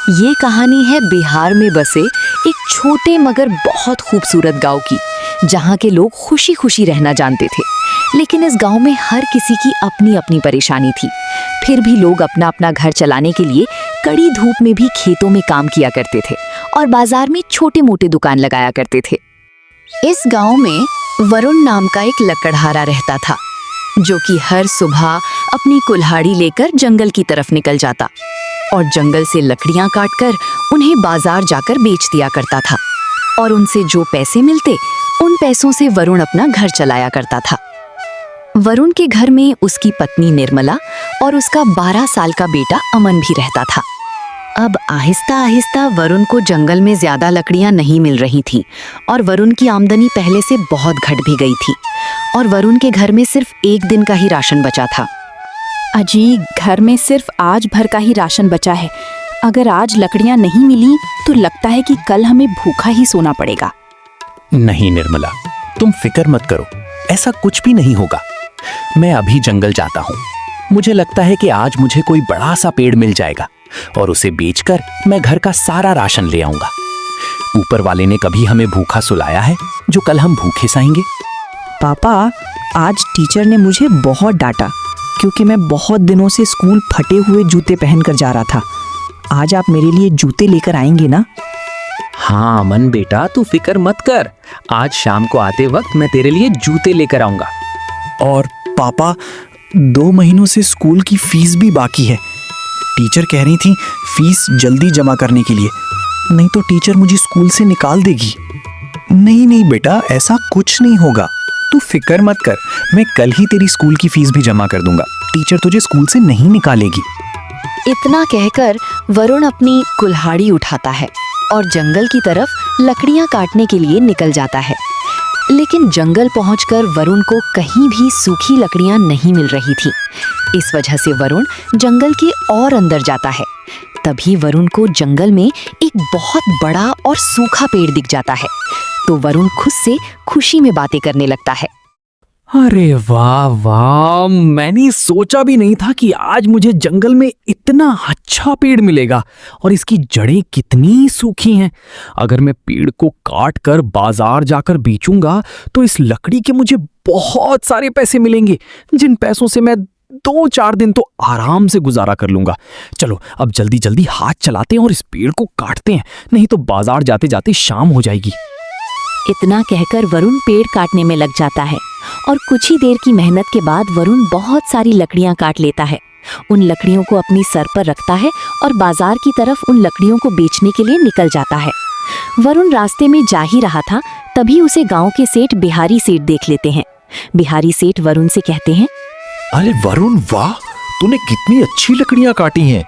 ये कहानी है बिहार में बसे एक छोटे मगर बहुत खूबसूरत गांव की, जहां के लोग खुशी खुशी रहना जानते थे। लेकिन इस गांव में हर किसी की अपनी अपनी परेशानी थी। फिर भी लोग अपना अपना घर चलाने के लिए कड़ी धूप में भी खेतों में काम किया करते थे और बाजार में छोटे मोटे दुकान लगाया करते थे। इस गांव में वरुण नाम का एक लकड़हारा रहता था, जो कि हर सुबह अपनी कुल्हाड़ी लेकर जंगल की तरफ निकल जाता और जंगल से लकड़ियां काटकर उन्हें बाजार जाकर बेच दिया करता था। और उनसे जो पैसे मिलते, उन पैसों से वरुण अपना घर चलाया करता था। वरुण के घर में उसकी पत्नी निर्मला और उसका 12 साल का बेटा अमन भी रहता था। अब आहिस्ता आहिस्ता वरुण को जंगल में ज्यादा लकड़ियां नहीं मिल रही थीं और वरुण की आमदनी पहले से बहुत घट भी गई थी और वरुण के घर में सिर्फ एक दिन का ही राशन बचा था। अजी, घर में सिर्फ आज भर का ही राशन बचा है। अगर आज लकड़ियां नहीं मिली तो लगता है कि कल हमें भूखा ही सोना पड़ेगा। नहीं निर्मला, तुम फिक्र मत करो, ऐसा कुछ भी नहीं होगा। मैं अभी जंगल जाता हूँ। मुझे लगता है कि आज मुझे कोई बड़ा सा पेड़ मिल जाएगा और उसे बेचकर मैं घर का सारा राशन ले आऊंगा। ऊपर वाले ने कभी हमें भूखा सुलाया है जो कल हम भूखे साएंगे। पापा, आज टीचर ने मुझे बहुत डांटा क्योंकि मैं बहुत दिनों से स्कूल फटे हुए जूते पहनकर जा रहा था। आज आप मेरे लिए जूते लेकर आएंगे ना? हाँ अमन बेटा, तू फिक्र मत कर। आज शाम को आते वक्त मैं तेरे लिए जूते लेकर आऊंगा। और पापा, 2 महीनों से स्कूल की फीस भी बाकी है। टीचर कह रही थी फीस जल्दी जमा करने के लिए, नहीं तो टीचर मुझे स्कूल से निकाल देगी। नहीं नहीं बेटा, ऐसा कुछ नहीं होगा, तू फिक्र मत कर। मैं कल ही तेरी स्कूल की फीस भी जमा कर दूंगा। टीचर तुझे स्कूल से नहीं निकालेगी। इतना कहकर वरुण अपनी कुल्हाड़ी उठाता है और जंगल की तरफ लकड़ियां काटने के लिए निकल जाता है। लेकिन जंगल पहुंचकर वरुण को कहीं भी सूखी लकड़ियां नहीं मिल रही थी। इस वजह से वरुण जंगल के और अंदर जाता है। तभी वरुण को जंगल में एक बहुत बड़ा और सूखा पेड़ दिख जाता है। तो वरुण खुद से खुशी में बातें करने लगता है। अरे वाह वाह, मैंने सोचा भी नहीं था कि आज मुझे जंगल में इतना अच्छा पेड़ मिलेगा और इसकी जड़ें कितनी सूखी हैं। अगर मैं पेड़ को काट कर बाजार जाकर बेचूंगा तो इस लकड़ी के मुझे बहुत सारे पैसे मिलेंगे, जिन पैसों से मैं 2-4 दिन तो आराम से गुजारा कर लूंगा। चलो अब जल्दी जल्दी हाथ चलाते हैं और इस पेड़ को काटते हैं, नहीं तो बाजार जाते जाते शाम हो जाएगी। इतना कहकर वरुण पेड़ काटने में लग जाता है और कुछ ही देर की मेहनत के बाद वरुण बहुत सारी लकड़ियां काट लेता है। उन लकड़ियों को अपनी सर पर रखता है और बाजार की तरफ उन लकड़ियों को बेचने के लिए निकल जाता है। वरुण रास्ते में जा ही रहा था, तभी उसे गांव के सेठ बिहारी सेठ देख लेते हैं। बिहारी सेठ वरुण से कहते हैं, अरे वरुण वाह, तूने कितनी अच्छी लकड़ियां काटी हैं।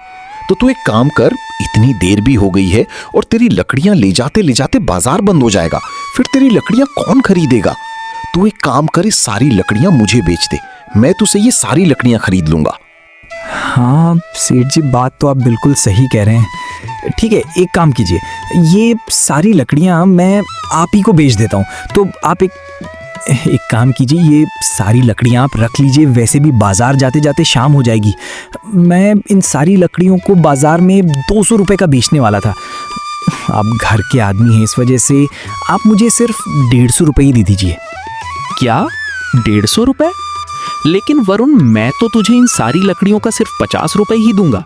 तो तू एक काम कर, इतनी देर भी हो गई है और तेरी लकड़ियां ले जाते बाजार बंद हो जाएगा। फिर तेरी लकड़ियां कौन खरीदेगा? तू एक काम कर, इस सारी लकड़ियां मुझे बेच दे, मैं तुझसे ये सारी लकड़ियां खरीद लूंगा। हाँ सेठ जी, बात तो आप बिल्कुल सही कह रहे हैं। ठीक है, एक काम कीजिए, ये सारी लकड़ियां मैं आप ही को बेच देता हूँ। तो आप एक काम कीजिए, ये सारी लकड़ियां आप रख लीजिए। वैसे भी बाजार जाते जाते शाम हो जाएगी। मैं इन सारी लकड़ियों को बाजार में 200 रुपये का बेचने वाला था। आप घर के आदमी हैं, इस वजह से आप मुझे सिर्फ 150 रुपये ही दे दीजिए। क्या 150 रुपए? लेकिन वरुण, मैं तो तुझे इन सारी लकड़ियों का सिर्फ 50 रुपए ही दूंगा।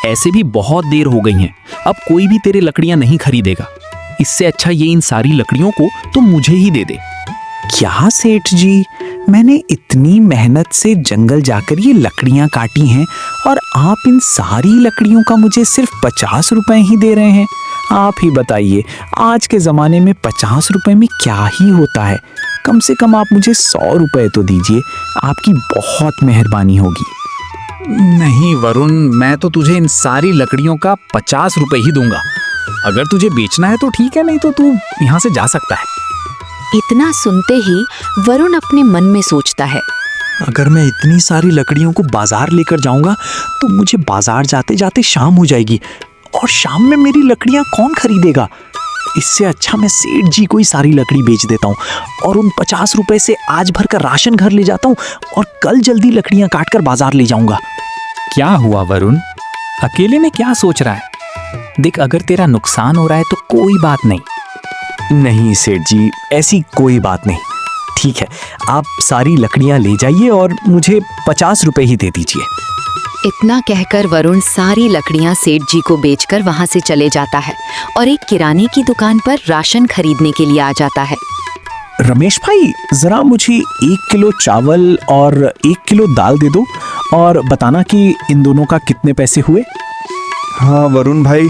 ऐसे भी बहुत देर हो गई है, अब कोई भी तेरे लकड़ियां नहीं खरीदेगा। इससे अच्छा ये इन सारी लकड़ियों को तो मुझे ही दे दे। क्या सेठ जी, मैंने इतनी मेहनत से जंगल जाकर ये लकड़ियां काटी हैं और आप इन सारी लकड़ियों का मुझे सिर्फ 50 रुपए ही दे रहे हैं। आप ही बताइए, आज के ज़माने में 50 रुपए में क्या ही होता है। कम से कम आप मुझे 100 रुपए तो दीजिए, आपकी बहुत मेहरबानी होगी। नहीं वरुण, मैं तो तुझे इन सारी लकड़ियों का 50 रुपए ही दूंगा। अगर तुझे बेचना है तो ठीक है, नहीं तो तू यहाँ से जा सकता है। इतना सुनते ही वरुण अपने मन में सोचता है, अगर मैं इतनी सारी लकड़ियों को बाजार लेकर जाऊंगा तो मुझे बाजार जाते जाते शाम हो जाएगी और शाम में मेरी लकड़ियां कौन खरीदेगा। इससे अच्छा मैं सेठ जी को ही सारी लकड़ी बेच देता हूँ और उन 50 रुपए से आज भर का राशन घर ले जाता हूँ और कल जल्दी लकड़ियां काट कर बाजार ले जाऊंगा। क्या हुआ वरुण, अकेले में क्या सोच रहा है? देख, अगर तेरा नुकसान हो रहा है तो कोई बात नहीं। नहीं सेठ जी, ऐसी कोई बात नहीं। ठीक है, आप सारी लकड़ियां ले जाइए और मुझे 50 रुपए ही दे दीजिए। इतना कहकर वरुण सारी लकड़ियां सेठ जी को बेचकर वहां से चले जाता है और एक किराने की दुकान पर राशन खरीदने के लिए आ जाता है। रमेश भाई, जरा मुझे 1 किलो चावल और 1 किलो दाल दे दो और बताना कि इन दोनों का कितने पैसे हुए। हाँ वरुण भाई,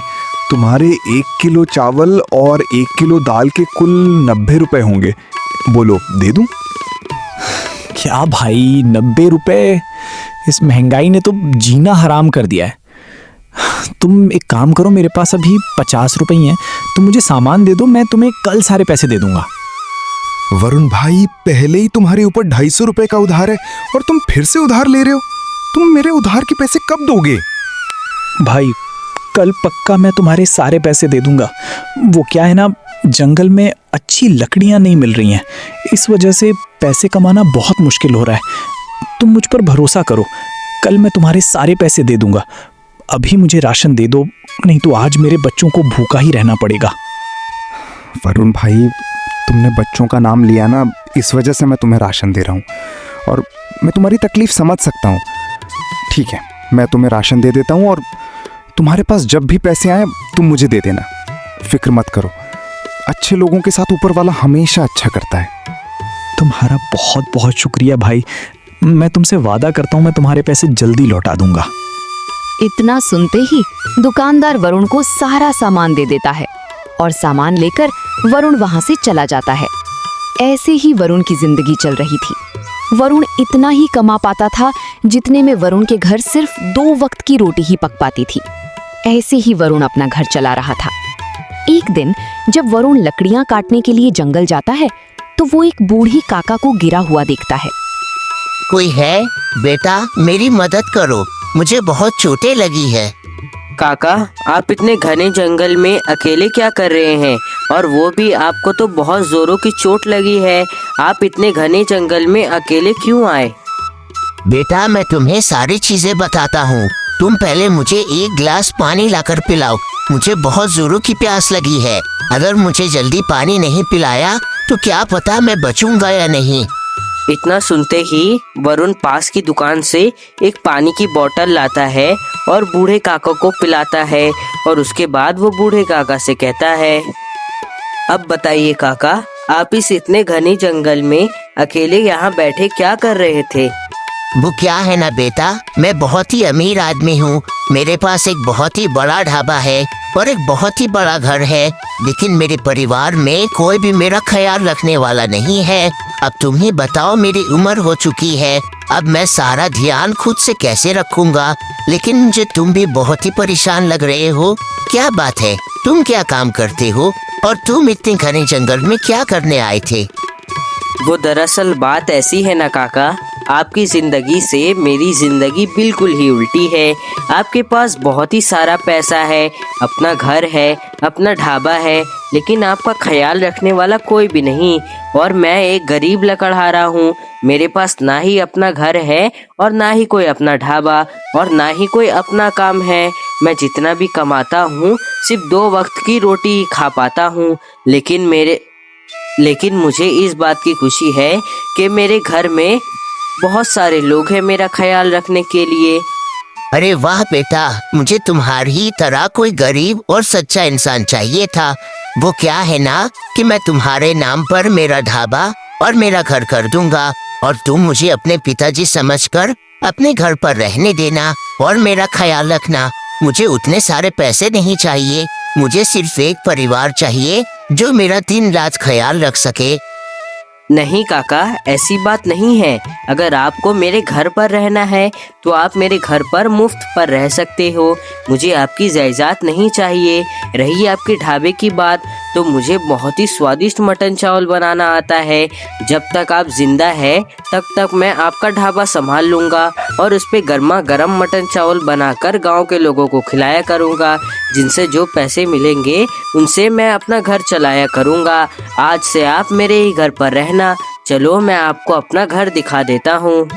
तुम्हारे 1 किलो चावल और 1 किलो दाल के कुल 90 रुपए होंगे। बोलो, दे दूं? क्या भाई, 90 रुपए? इस महंगाई ने तो जीना हराम कर दिया है। तुम एक काम करो, मेरे पास अभी 50 रुपए ही हैं, तुम मुझे सामान दे दो, मैं तुम्हें कल सारे पैसे दे दूंगा। वरुण भाई, पहले ही तुम्हारे ऊपर 250 रुपए का उधार है और तुम फिर से उधार ले रहे हो। तुम मेरे उधार के पैसे कब दोगे? भाई, कल पक्का मैं तुम्हारे सारे पैसे दे दूंगा। वो क्या है ना, जंगल में अच्छी लकड़ियां नहीं मिल रही हैं, इस वजह से पैसे कमाना बहुत मुश्किल हो रहा है। तुम मुझ पर भरोसा करो, कल मैं तुम्हारे सारे पैसे दे दूंगा। अभी मुझे राशन दे दो, नहीं तो आज मेरे बच्चों को भूखा ही रहना पड़ेगा। वरुण भाई, तुमने बच्चों का नाम लिया ना, इस वजह से मैं तुम्हें राशन दे रहा हूँ और मैं तुम्हारी तकलीफ समझ सकता हूँ। ठीक है, मैं तुम्हें राशन दे देता हूँ और तुम्हारे पास जब भी पैसे आए तुम मुझे दे देना। फिक्र मत करो, अच्छे लोगों के साथ ऊपर वाला हमेशा अच्छा करता है। तुम्हारा बहुत बहुत शुक्रिया भाई, मैं तुमसे वादा करता हूँ मैं तुम्हारे पैसे जल्दी लौटा दूंगा। इतना सुनते ही दुकानदार वरुण को सारा सामान दे देता है और सामान लेकर वरुण वहां से चला जाता है। ऐसे ही वरुण की जिंदगी चल रही थी। वरुण इतना ही कमा पाता था जितने में वरुण के घर सिर्फ 2 वक्त की रोटी ही पक पाती थी। ऐसे ही वरुण अपना घर चला रहा था। एक दिन जब वरुण लकड़ियां काटने के लिए जंगल जाता है तो वो एक बूढ़ी काका को गिरा हुआ देखता है। कोई है? बेटा, मेरी मदद करो, मुझे बहुत चोटें लगी है। काका, आप इतने घने जंगल में अकेले क्या कर रहे हैं? और वो भी आपको तो बहुत जोरों की चोट लगी है। आप इतने घने जंगल में अकेले क्यों आए? बेटा, मैं तुम्हें सारी चीजें बताता हूँ। तुम पहले मुझे 1 गिलास पानी लाकर पिलाओ, मुझे बहुत जोरों की प्यास लगी है। अगर मुझे जल्दी पानी नहीं पिलाया तो क्या पता मैं बचूंगा या नहीं। इतना सुनते ही वरुण पास की दुकान से एक पानी की बोतल लाता है और बूढ़े काका को पिलाता है और उसके बाद वो बूढ़े काका से कहता है, अब बताइए काका, आप इस इतने घने जंगल में अकेले यहाँ बैठे क्या कर रहे थे? वो क्या है ना बेटा, मैं बहुत ही अमीर आदमी हूँ। मेरे पास एक बहुत ही बड़ा ढाबा है और एक बहुत ही बड़ा घर है, लेकिन मेरे परिवार में कोई भी मेरा ख्याल रखने वाला नहीं है। अब तुम ही बताओ, मेरी उम्र हो चुकी है, अब मैं सारा ध्यान खुद से कैसे रखूंगा? लेकिन मुझे तुम भी बहुत ही परेशान लग रहे हो। क्या बात है, तुम क्या काम करते हो और तुम इतने घने जंगल में क्या करने आए थे? वो दरअसल बात ऐसी है ना काका, आपकी जिंदगी से मेरी जिंदगी बिल्कुल ही उल्टी है। आपके पास बहुत ही सारा पैसा है, अपना घर है, अपना ढाबा है, लेकिन आपका ख्याल रखने वाला कोई भी नहीं। और मैं एक गरीब लकड़हारा हूँ। मेरे पास ना ही अपना घर है और ना ही कोई अपना ढाबा और ना ही कोई अपना काम है। मैं जितना भी कमाता हूँ सिर्फ 2 वक्त की रोटी ही खा पाता हूँ। लेकिन मुझे इस बात की खुशी है कि मेरे घर में बहुत सारे लोग हैं मेरा ख्याल रखने के लिए। अरे वाह बेटा, मुझे तुम्हारी तरह कोई गरीब और सच्चा इंसान चाहिए था। वो क्या है ना कि मैं तुम्हारे नाम पर मेरा ढाबा और मेरा घर कर दूंगा और तुम मुझे अपने पिताजी समझकर अपने घर पर रहने देना और मेरा ख्याल रखना। मुझे उतने सारे पैसे नहीं चाहिए, मुझे सिर्फ एक परिवार चाहिए जो मेरा दिन रात ख्याल रख सके। नहीं काका, ऐसी बात नहीं है। अगर आपको मेरे घर पर रहना है तो आप मेरे घर पर मुफ्त पर रह सकते हो। मुझे आपकी जायदाद नहीं चाहिए। रही आपके ढाबे की बात, तो मुझे बहुत ही स्वादिष्ट मटन चावल बनाना आता है। जब तक आप जिंदा है तब तक मैं आपका ढाबा संभाल लूँगा और उस पे गर्मा गर्म मटन चावल बनाकर गांव के लोगों को खिलाया करूँगा। जिनसे जो पैसे मिलेंगे उनसे मैं अपना घर चलाया करूँगा। आज से आप मेरे ही घर पर रहना। चलो, मैं आपको अपना घर दिखा देता हूँ।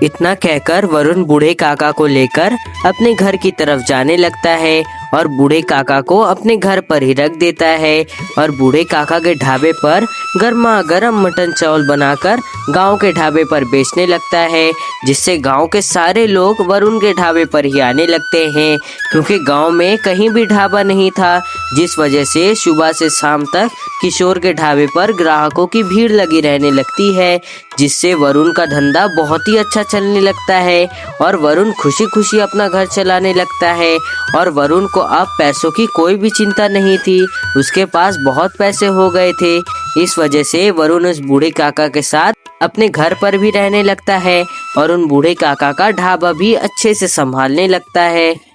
इतना कहकर वरुण बूढ़े काका को लेकर अपने घर की तरफ जाने लगता है और बूढ़े काका को अपने घर पर ही रख देता है और बूढ़े काका के ढाबे पर गर्मा गर्म मटन चावल बनाकर गांव के ढाबे पर बेचने लगता है, जिससे गांव के सारे लोग वरुण के ढाबे पर ही आने लगते हैं, क्योंकि गांव में कहीं भी ढाबा नहीं था, जिस वजह से सुबह से शाम तक किशोर के ढाबे पर ग्राहकों की भीड़ लगी रहने लगती है, जिससे वरुण का धंधा बहुत ही अच्छा चलने लगता है और वरुण खुशी खुशी अपना घर चलाने लगता है। और वरुण को अब पैसों की कोई भी चिंता नहीं थी, उसके पास बहुत पैसे हो गए थे। इस वजह से वरुण उस बूढ़े काका के साथ अपने घर पर भी रहने लगता है और उन बूढ़े काका का ढाबा भी अच्छे से संभालने लगता है।